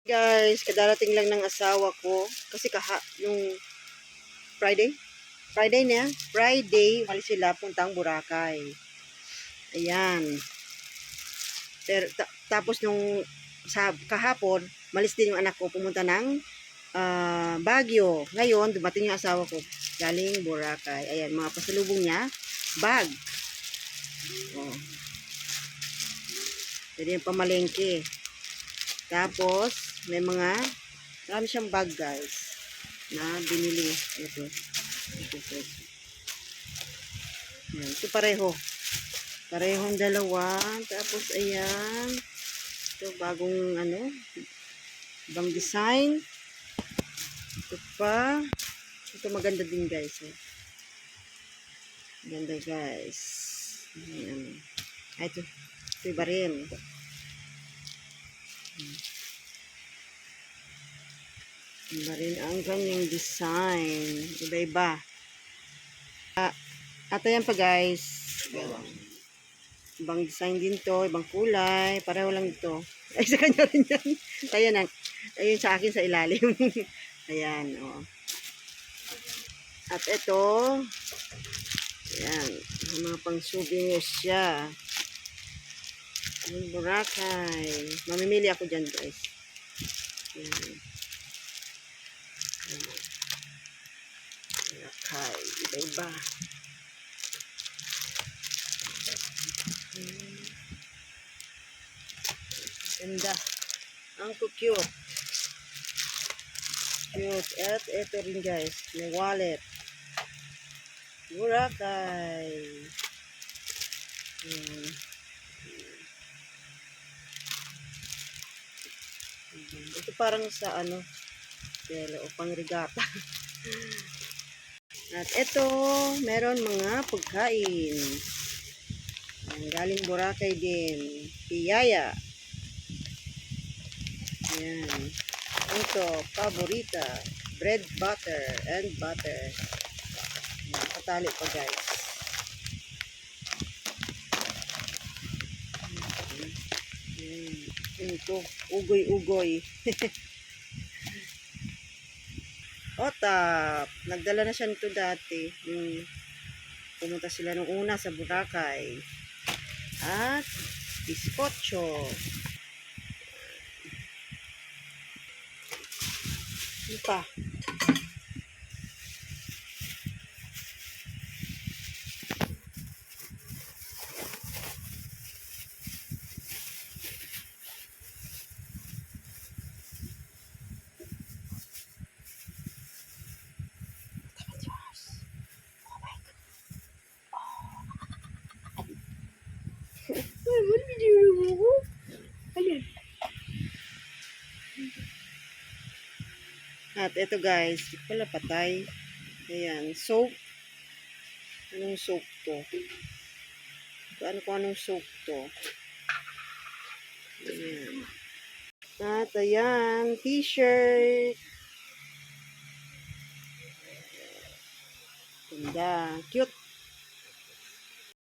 Guys, kadarating lang ng asawa ko kasi yung Friday, Friday, umalis sila puntang Boracay. Ayan. Pero tapos kahapon, malis din yung anak ko pumunta ng Baguio. Ngayon, dumating yung asawa ko galing Boracay. Ayan, mga pasalubong niya, bag. Oh. Jadi yung pamalengke. Tapos, marami siyang bag guys na binili. Ito. Ayan, ito parehong dalawa. Tapos ayan, ito bagong ibang design. Ito pa, ito maganda din guys. Maganda guys. Ayan. Ito iba rin. Iba rin ang kanyang design. Iba-iba. At ayan pa guys. Ibang design din to. Ibang kulay. Pareho lang ito. Ay, sa kanya rin yan. Ayan ang. Ayun sa akin sa ilalim. Ayan. Oh. At ito. Ayan. Mga pang souvenirs siya. Ayan, Boracay. Mamimili ako dyan guys. Ayan. Boracay. Iba-iba. Ganda. Ang cute. Cute. At ito rin guys. May wallet. Boracay. Ito parang sa pero pang regata. At ito, meron mga pagkain. Galing Boracay din. Piyaya. Ayan. Ito, paborita. Bread, butter, and butter. Patali pa guys. Ito, ugoy-ugoy. Otap. Nagdala na siya nito dati. Pumunta sila nung una sa Boracay. At biskotso. Ano pa? At ito guys, pala patay. Ayan, soap. Anong soap to? Anong soap to? Ayan. At ayan, t-shirt. Ganda, cute.